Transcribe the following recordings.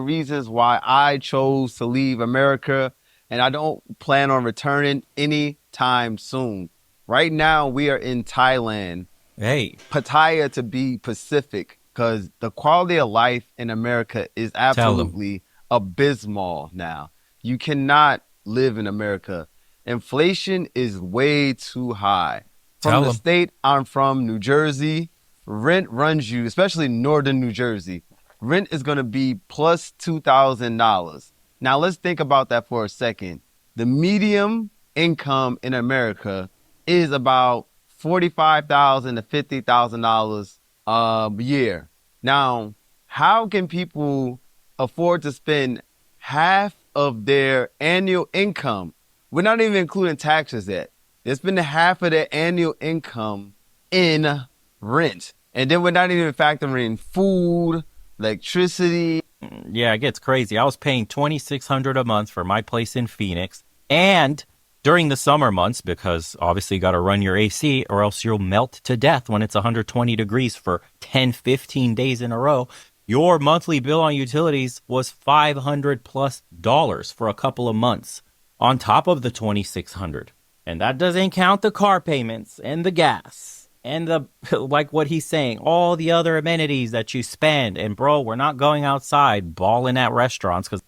reasons why I chose to leave America, and I don't plan on returning anytime soon. Right now, we are in Thailand, Hey, Pattaya to be Pacific, because the quality of life in America is tell them. absolutely abysmal now. You cannot live in America. Inflation is way too high. From Tell the them. state I'm from, New Jersey, rent runs you, especially northern New Jersey, rent is going to be plus $2,000. Now, let's think about that for a second. The medium income in America is about 45,000 to $50,000 a year. Now, how can people afford to spend half of their annual income? We're not even including taxes yet. They're spending half of their annual income in rent. And then we're not even factoring in food, electricity. Yeah, it gets crazy. I was paying 2,600 a month for my place in Phoenix, and during the summer months, because obviously you got to run your AC or else you'll melt to death when it's 120 degrees for 10, 15 days in a row. Your monthly bill on utilities was $500 plus dollars for a couple of months on top of the 2,600. And that doesn't count the car payments and the gas and the, like what he's saying, all the other amenities that you spend. And bro, we're not going outside balling at restaurants because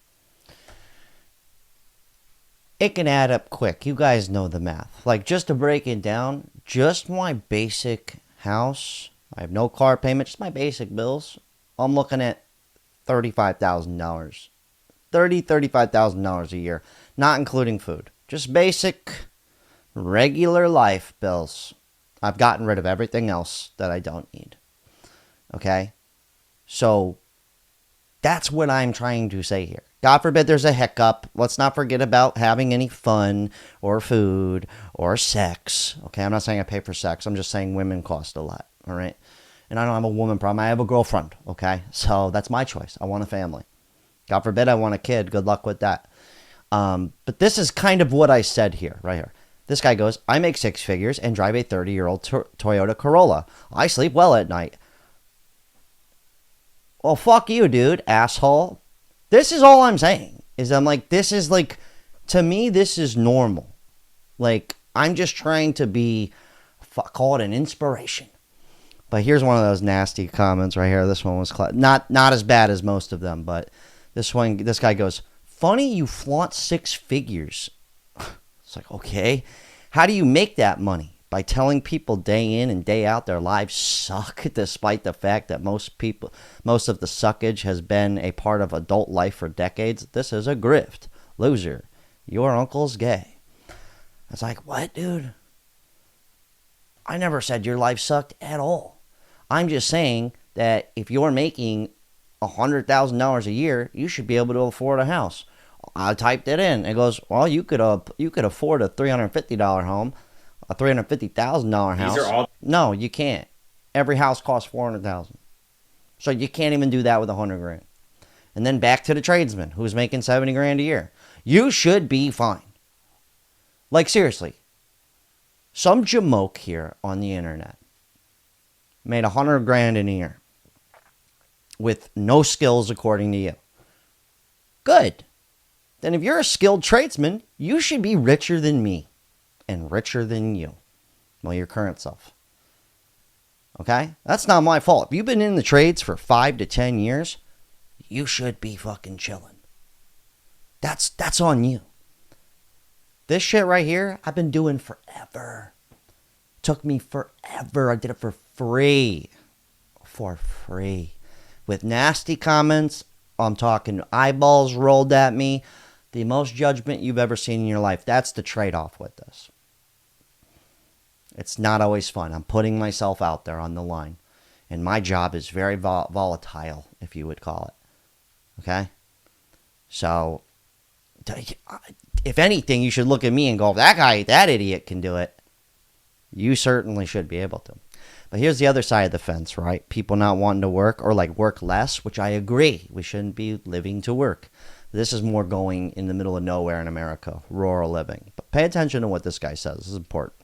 it can add up quick. You guys know the math. Like, just to break it down, just my basic house, I have no car payment, just my basic bills, I'm looking at $35,000. $35,000 a year, not including food. Just basic, regular life bills. I've gotten rid of everything else that I don't need. Okay? So that's what I'm trying to say here. God forbid there's a hiccup. Let's not forget about having any fun or food or sex. Okay, I'm not saying I pay for sex. I'm just saying women cost a lot. All right? And I don't have a woman problem. I have a girlfriend. Okay? So that's my choice. I want a family. God forbid I want a kid. Good luck with that. But this is kind of what I said here, right here. This guy goes, I make six figures and drive a 30-year-old Toyota Corolla. I sleep well at night. Well, fuck you, dude, asshole. This is all I'm saying. Is I'm like, this is like, to me, this is normal. Like, I'm just trying to be, call it an inspiration. But here's one of those nasty comments right here. This one was not as bad as most of them, but this guy goes, funny you flaunt six figures. It's like, okay. How do you make that money? By telling people day in and day out their lives suck, despite the fact that most of the suckage has been a part of adult life for decades. This is a grift. Loser. Your uncle's gay. It's like, what, dude? I never said your life sucked at all. I'm just saying that if you're making $100,000 a year, you should be able to afford a house. I typed it in. It goes, well, you could afford a $350 home, a $350,000 house. these are all. No, you can't. Every house costs $400,000, so you can't even do that with $100,000. And then back to the tradesman who's making $70,000 a year. You should be fine. Like, seriously, some jamoke here on the internet made $100,000 in a year with no skills, according to you. Good. Then if you're a skilled tradesman, you should be richer than me and richer than you. Well, your current self. Okay? That's not my fault. If you've been in the trades for 5 to 10 years, you should be fucking chilling. That's on you. This shit right here, I've been doing forever. Took me forever. I did it for free. For free. With nasty comments. I'm talking eyeballs rolled at me. The most judgment you've ever seen in your life. That's the trade-off with this. It's not always fun. I'm putting myself out there on the line. And my job is very volatile, if you would call it. Okay? So, if anything, you should look at me and go, that idiot can do it. You certainly should be able to. But here's the other side of the fence, right? People not wanting to work or like work less, which I agree. We shouldn't be living to work. This is more going in the middle of nowhere in America, rural living. But pay attention to what this guy says. This is important.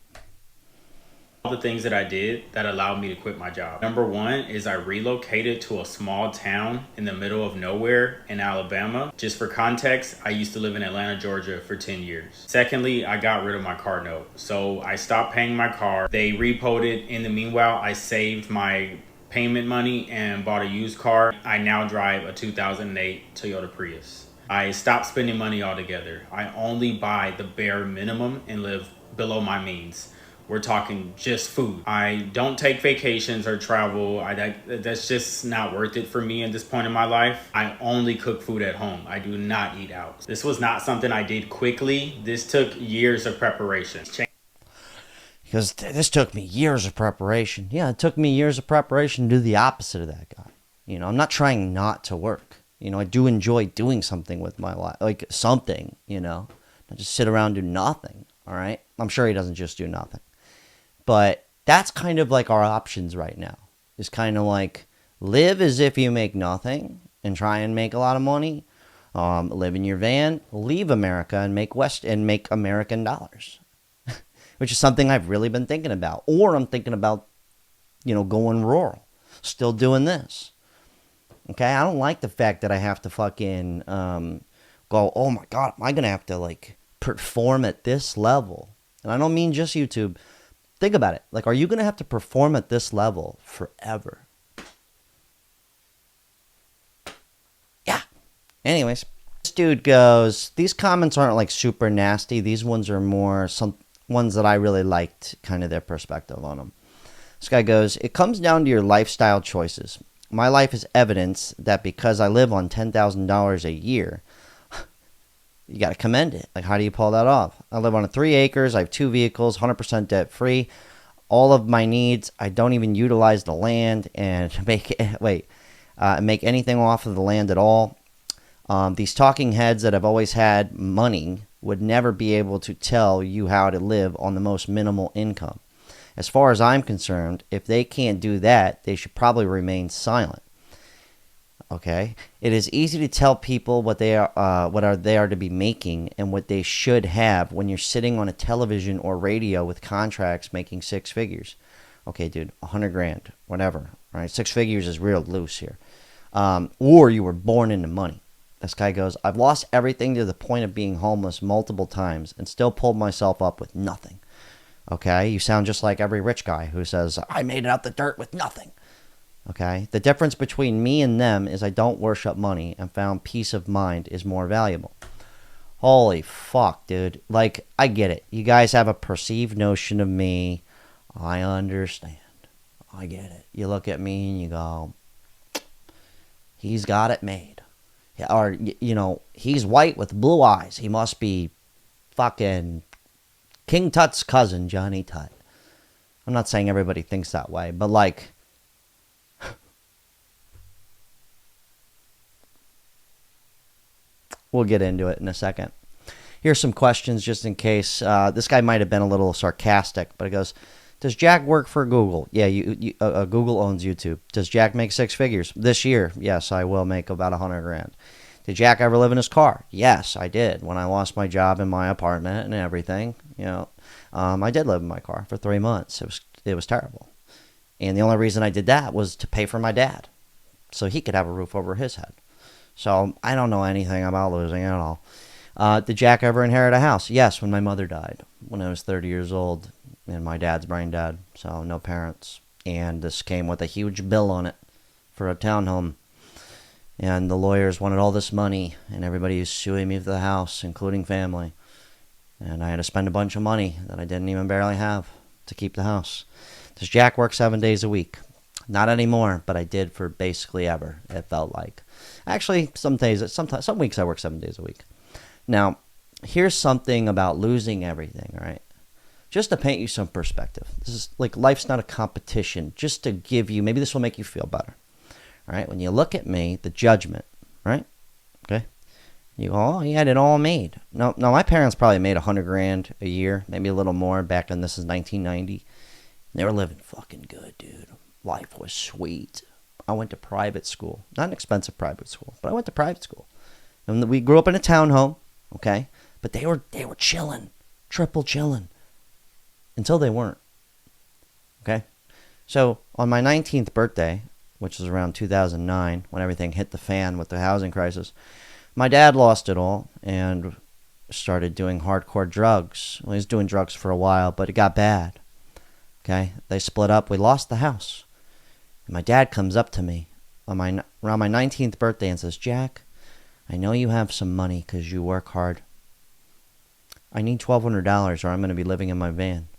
All the things that I did that allowed me to quit my job. Number one is I relocated to a small town in the middle of nowhere in Alabama. Just for context, I used to live in Atlanta, Georgia for 10 years. Secondly, I got rid of my car note. So I stopped paying my car. They repoed it. In the meanwhile, I saved my payment money and bought a used car. I now drive a 2008 Toyota Prius. I stopped spending money altogether. I only buy the bare minimum and live below my means. We're talking just food. I don't take vacations or travel. That's just not worth it for me at this point in my life. I only cook food at home. I do not eat out. This was not something I did quickly. This took years of preparation. Because this took me years of preparation. Yeah, it took me years of preparation to do the opposite of that guy. You know, I'm not trying not to work. You know, I do enjoy doing something with my life. Like something, you know. Not just sit around and do nothing, all right? I'm sure he doesn't just do nothing. But that's kind of like our options right now. Is kind of like live as if you make nothing and try and make a lot of money. Live in your van, leave America and make American dollars, which is something I've really been thinking about. Or I'm thinking about, you know, going rural, still doing this. Okay, I don't like the fact that I have to fucking go, oh my God, am I going to have to like perform at this level? And I don't mean just YouTube. Think about it. Like, are you going to have to perform at this level forever? Yeah. Anyways, this dude goes, these comments aren't like super nasty. These ones are more some ones that I really liked, kind of their perspective on them. This guy goes, it comes down to your lifestyle choices. My life is evidence that because I live on $10,000 a year, you got to commend it. Like, how do you pull that off? I live on 3 acres. I have 2 vehicles, 100% debt free. All of my needs. I don't even utilize the land and make anything off of the land at all. These talking heads that have always had money would never be able to tell you how to live on the most minimal income. As far as I'm concerned, if they can't do that, they should probably remain silent. Okay, it is easy to tell people what they are to be making and what they should have when you're sitting on a television or radio with contracts making 6 figures. Okay, dude, 100 grand, whatever. Right, 6 figures is real loose here. Or you were born into money. This guy goes, I've lost everything to the point of being homeless multiple times and still pulled myself up with nothing. Okay, you sound just like every rich guy who says, I made it out the dirt with nothing. Okay, the difference between me and them is I don't worship money and found peace of mind is more valuable. Holy fuck, dude. Like, I get it. You guys have a perceived notion of me. I understand. I get it. You look at me and you go, he's got it made. Or, you know, he's white with blue eyes. He must be fucking King Tut's cousin, Johnny Tut. I'm not saying everybody thinks that way, but like, we'll get into it in a second. Here's some questions just in case. This guy might have been a little sarcastic, but it goes, does Jack work for Google? Yeah, Google owns YouTube. Does Jack make 6 figures? This year, yes, I will make about 100 grand. Did Jack ever live in his car? Yes, I did. When I lost my job in my apartment and everything, you know, I did live in my car for 3 months. It was terrible. And the only reason I did that was to pay for my dad so he could have a roof over his head. So I don't know anything about losing at all. Did Jack ever inherit a house? Yes, when my mother died, when I was 30 years old, and my dad's brain dead, so no parents. And this came with a huge bill on it for a townhome. And the lawyers wanted all this money, and everybody was suing me for the house, including family. And I had to spend a bunch of money that I didn't even barely have to keep the house. Does Jack work 7 days a week? Not anymore, but I did for basically ever, it felt like. Actually, some weeks I work 7 days a week. Now, here's something about losing everything, right? Just to paint you some perspective. This is like life's not a competition. Just to give you, maybe this will make you feel better. All right, when you look at me, the judgment, right? Okay, you go, oh, he had it all made. No, my parents probably made 100 grand a year, maybe a little more. Back then, this is 1990. They were living fucking good, dude. Life was sweet. I went to private school, not an expensive private school, but I went to private school, and we grew up in a townhome. Okay, but they were chilling, triple chilling, until they weren't. So on my 19th birthday, which was around 2009, when everything hit the fan with the housing crisis, my dad lost it all and started doing hardcore drugs. Well, he was doing drugs for a while, but it got bad. Okay, they split up. We lost the house. And my dad comes up to me around my 19th birthday and says, Jack, I know you have some money because you work hard. I need $1,200 or I'm going to be living in my van.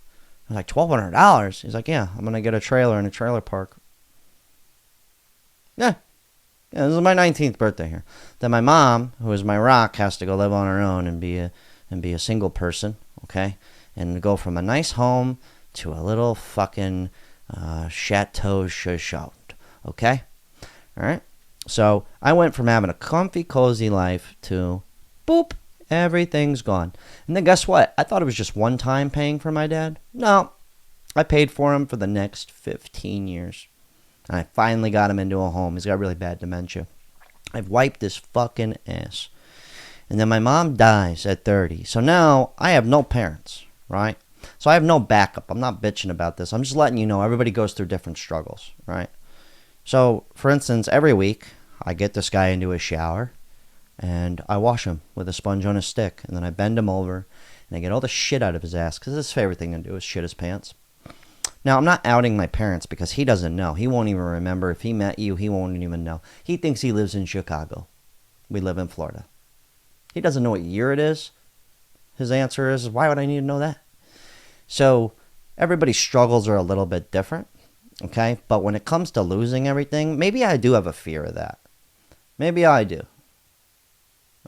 I was like, $1,200? He's like, yeah, I'm going to get a trailer in a trailer park. Yeah, this is my 19th birthday here. Then my mom, who is my rock, has to go live on her own and be a single person, okay? And go from a nice home to a little fucking chateau chuchote, okay? All right? So I went from having a comfy, cozy life to, boop, everything's gone. And then guess what? I thought it was just one time paying for my dad. No, I paid for him for the next 15 years. And I finally got him into a home. He's got really bad dementia. I've wiped his fucking ass. And then my mom dies at 30. So now I have no parents, right? So I have no backup. I'm not bitching about this. I'm just letting you know everybody goes through different struggles, right? So, for instance, every week I get this guy into his shower and I wash him with a sponge on a stick. And then I bend him over and I get all the shit out of his ass because his favorite thing to do is shit his pants. Now, I'm not outing my parents because he doesn't know. He won't even remember. If he met you, he won't even know. He thinks he lives in Chicago. We live in Florida. He doesn't know what year it is. His answer is, why would I need to know that? So, everybody's struggles are a little bit different, okay? But when it comes to losing everything, maybe I do have a fear of that. Maybe I do.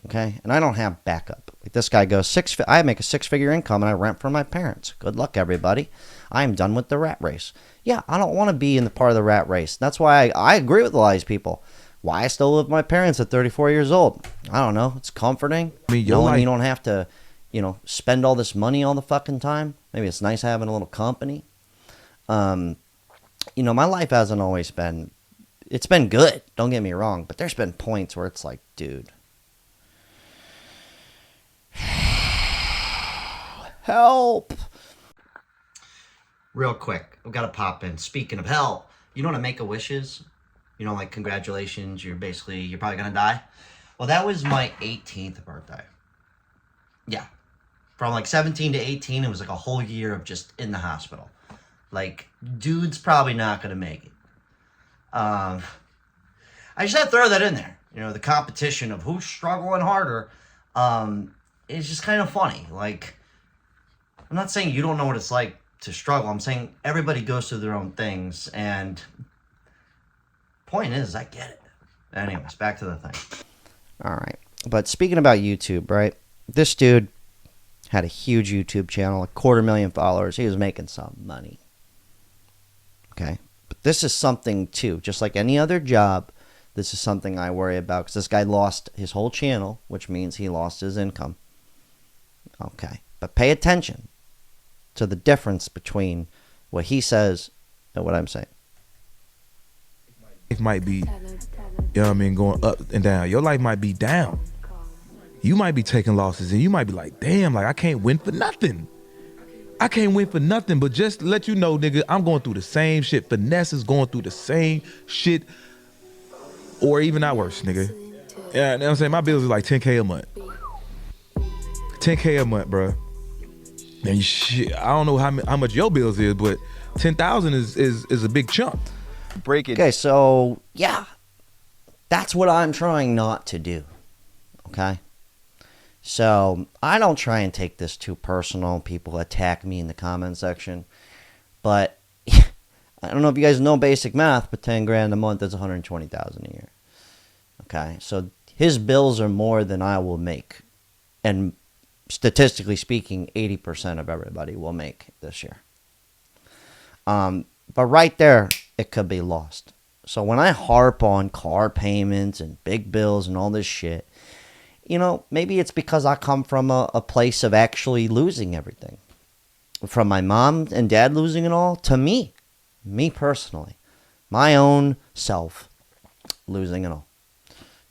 Okay? And I don't have backup. Like this guy goes, I make a six-figure income and I rent from my parents. Good luck, everybody. I am done with the rat race. Yeah, I don't want to be in the part of the rat race. That's why I agree with a lot of these people. Why I still live with my parents at 34 years old. I don't know. It's comforting. I mean, knowing you don't have to, spend all this money all the fucking time. Maybe it's nice having a little company. My life hasn't always been, it's been good. Don't get me wrong. But there's been points where it's like, dude. Help. Real quick, I've got to pop in. Speaking of hell, you know what a Make-A-Wish is? Like congratulations, you're probably going to die. Well, that was my 18th birthday. Yeah. From like 17 to 18, it was like a whole year of just in the hospital. Like, dude's probably not going to make it. I just had to throw that in there. The competition of who's struggling harder is just kind of funny. Like, I'm not saying you don't know what it's like to struggle. I'm saying everybody goes through their own things, and point is, I get it. Anyways, back to the thing. All right. But speaking about YouTube, right? This dude had a huge YouTube channel, 250,000 followers. He was making some money. Okay? But this is something, too. Just like any other job, this is something I worry about because this guy lost his whole channel, which means he lost his income. Okay. But pay attention to the difference between what he says and what I'm saying. Life might be, going up and down. Your life might be down. You might be taking losses and you might be like, damn, I can't win for nothing. I can't win for nothing, but just to let you know, nigga, I'm going through the same shit. Finesse is going through the same shit, or even not worse, nigga. Yeah, you know what I'm saying? My bills are like $10K a month. $10K a month, bro. And shit, I don't know how much your bills is, but $10,000 is a big chunk. Break it. Okay, so yeah, that's what I'm trying not to do. Okay, so I don't try and take this too personal. People attack me in the comment section, but I don't know if you guys know basic math, but $10,000 a month is $120,000 a year. Okay, so his bills are more than I will make, and statistically speaking, 80% of everybody will make this year. But right there, it could be lost. So when I harp on car payments and big bills and all this shit, maybe it's because I come from a place of actually losing everything. From my mom and dad losing it all to me personally, my own self losing it all.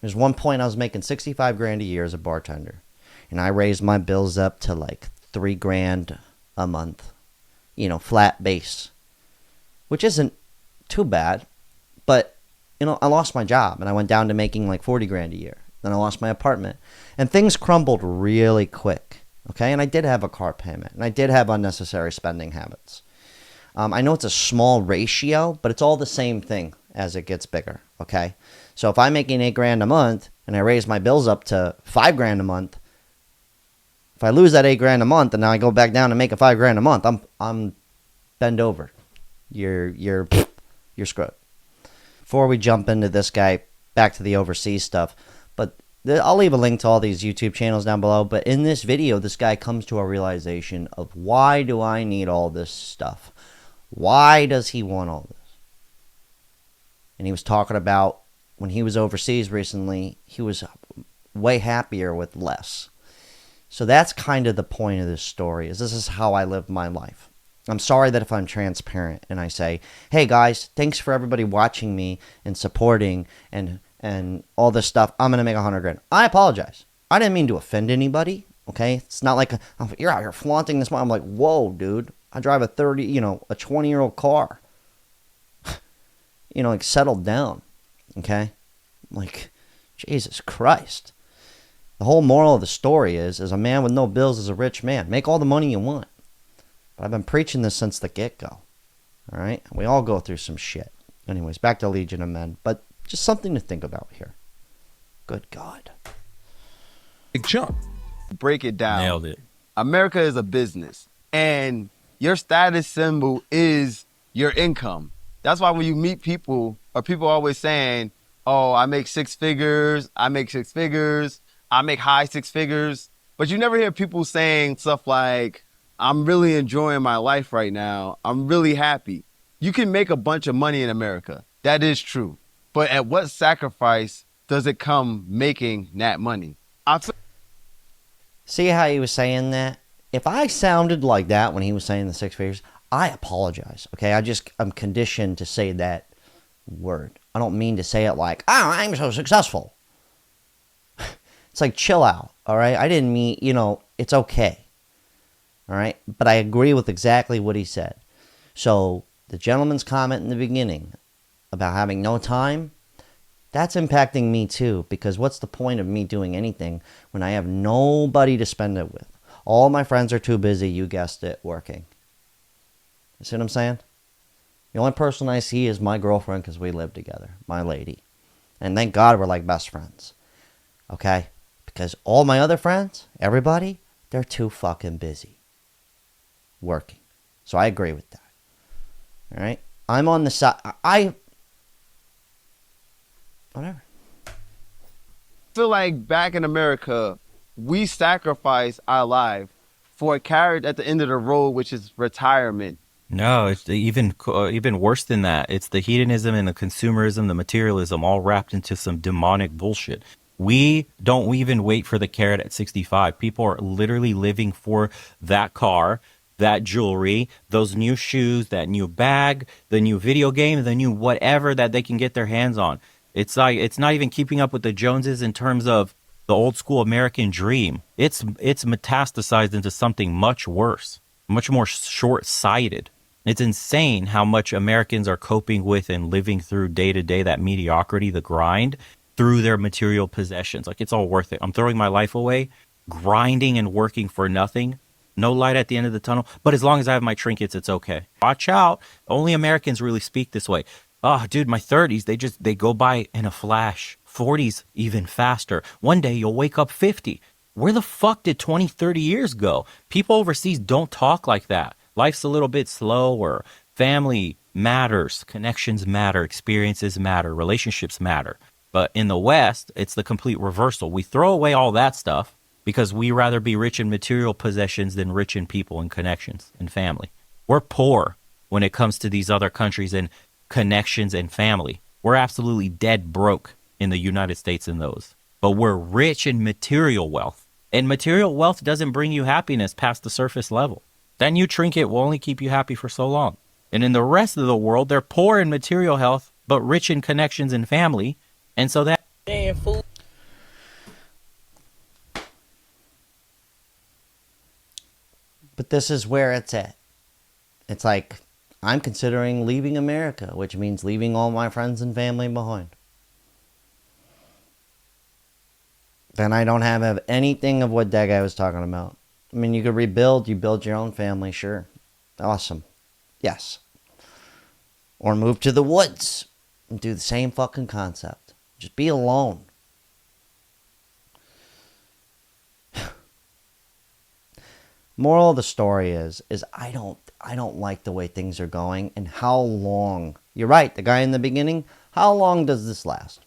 There's one point I was making $65,000 a year as a bartender, and I raised my bills up to like $3,000 a month, flat base. Which isn't too bad. But, I lost my job and I went down to making like 40 grand a year. Then I lost my apartment and things crumbled really quick. Okay. And I did have a car payment and I did have unnecessary spending habits. I know it's a small ratio, but it's all the same thing as it gets bigger. Okay. So if I'm making 8 grand a month and I raise my bills up to 5 grand a month, if I lose that 8 grand a month and now I go back down and make a 5 grand a month, I'm bend over. You're screwed. Before we jump into this guy, back to the overseas stuff, but I'll leave a link to all these YouTube channels down below. But in this video, this guy comes to a realization of, why do I need all this stuff? Why does he want all this? And he was talking about when he was overseas recently, he was way happier with less. So that's kind of the point of this story, is this is how I live my life. I'm sorry that if I'm transparent and I say, hey guys, thanks for everybody watching me and supporting and all this stuff, I'm going to make 100 grand. I apologize. I didn't mean to offend anybody, okay? It's not like you're out here flaunting this money. I'm like, whoa, dude. I drive a 20-year-old car. Like, settled down, okay? Like, Jesus Christ. The whole moral of the story is a man with no bills is a rich man. Make all the money you want. But I've been preaching this since the get-go, all right? We all go through some shit. Anyways, back to Legion of Men. But just something to think about here. Good God. Big chunk. Break it down. Nailed it. America is a business, and your status symbol is your income. That's why when you meet people, or people always saying, oh, I make 6 figures, I make 6 figures, I make high 6 figures. But you never hear people saying stuff like, I'm really enjoying my life right now. I'm really happy. You can make a bunch of money in America. That is true. But at what sacrifice does it come making that money? See how he was saying that? If I sounded like that when he was saying the 6 figures, I apologize, okay? I'm conditioned to say that word. I don't mean to say it like, oh, I'm so successful. It's like, chill out, all right? I didn't mean, it's okay, all right? But I agree with exactly what he said. So the gentleman's comment in the beginning about having no time, that's impacting me too, because what's the point of me doing anything when I have nobody to spend it with? All my friends are too busy, you guessed it, working. You see what I'm saying? The only person I see is my girlfriend because we live together, my lady. And thank God we're like best friends. Okay? Because all my other friends, everybody, they're too fucking busy working. So I agree with that. All right? I'm on the side. Whatever. I feel like back in America, we sacrifice our life for a carrot at the end of the road, which is retirement. No, it's even worse than that. It's the hedonism and the consumerism, the materialism, all wrapped into some demonic bullshit. We don't even wait for the carrot at 65. People are literally living for that car, that jewelry, those new shoes, that new bag, the new video game, the new whatever that they can get their hands on. It's like, it's not even keeping up with the Joneses in terms of the old school American dream. It's metastasized into something much worse, much more short-sighted. It's insane how much Americans are coping with and living through day to day, that mediocrity, the grind, through their material possessions. Like, it's all worth it. I'm throwing my life away, grinding and working for nothing. No light at the end of the tunnel. But as long as I have my trinkets, it's okay. Watch out. Only Americans really speak this way. Oh, dude, my 30s, they go by in a flash. 40s, even faster. One day you'll wake up 50. Where the fuck did 20, 30 years go? People overseas don't talk like that. Life's a little bit slower. Family matters. Connections matter. Experiences matter. Relationships matter. But in the West, it's the complete reversal. We throw away all that stuff because we rather be rich in material possessions than rich in people and connections and family. We're poor when it comes to these other countries and connections and family. We're absolutely dead broke in the United States in those. But we're rich in material wealth. And material wealth doesn't bring you happiness past the surface level. That new trinket will only keep you happy for so long. And in the rest of the world, they're poor in material health, but rich in connections and family. And so that... But this is where it's at. It's like, I'm considering leaving America, which means leaving all my friends and family behind. Then I don't have anything of what that guy was talking about. I mean, you could rebuild, you build your own family, sure. Awesome. Yes. Or move to the woods and do the same fucking concept. Just be alone. Moral of the story is I don't like the way things are going and how long. You're right, the guy in the beginning, how long does this last?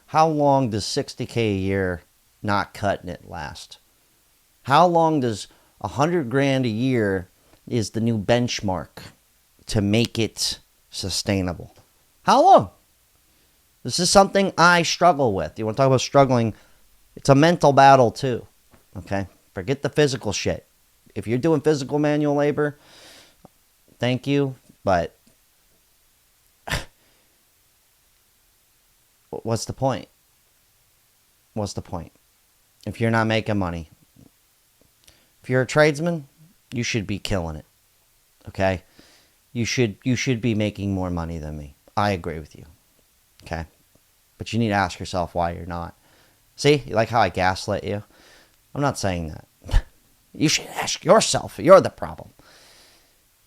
How long does 60K a year not cutting it last? How long does 100 grand a year is the new benchmark to make it sustainable? How long? This is something I struggle with. You want to talk about struggling? It's a mental battle too. Okay? Forget the physical shit. If you're doing physical manual labor, thank you, but what's the point? What's the point? If you're not making money. If you're a tradesman, you should be killing it. Okay? You should be making more money than me. I agree with you. Okay? But you need to ask yourself why you're not. See? You like how I gaslit you? I'm not saying that. You should ask yourself. You're the problem.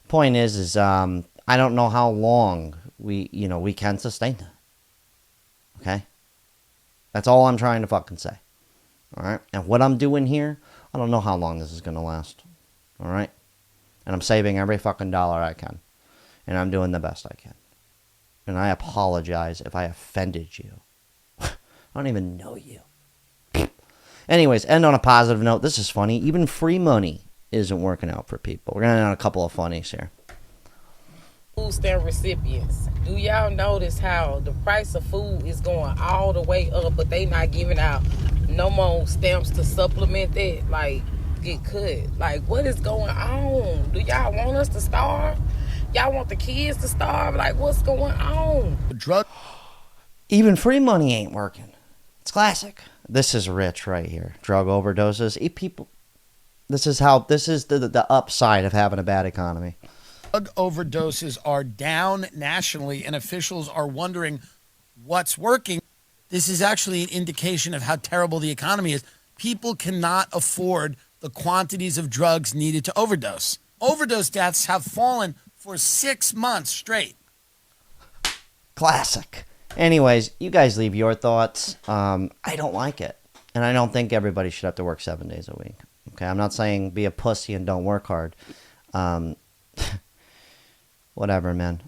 Point is I don't know how long we can sustain that. Okay? That's all I'm trying to fucking say. All right? And what I'm doing here, I don't know how long this is going to last. All right? And I'm saving every fucking dollar I can. And I'm doing the best I can. And I apologize if I offended you. I don't even know you. Anyways, end on a positive note. This is funny. Even free money isn't working out for people. We're going to end on a couple of funnies here. Food stamp recipients. Do y'all notice how the price of food is going all the way up, but they not giving out no more stamps to supplement that? Like, get cut. Like, what is going on? Do y'all want us to starve? Y'all want the kids to starve? Like, what's going on? Even free money ain't working. It's classic. This is rich right here. Drug overdoses. This is the upside of having a bad economy. Drug overdoses are down nationally, and officials are wondering what's working. This is actually an indication of how terrible the economy is. People cannot afford the quantities of drugs needed to overdose. Overdose deaths have fallen for 6 months straight. Classic. Anyways, you guys leave your thoughts. I don't like it. And I don't think everybody should have to work 7 days a week. Okay, I'm not saying be a pussy and don't work hard. Whatever, man.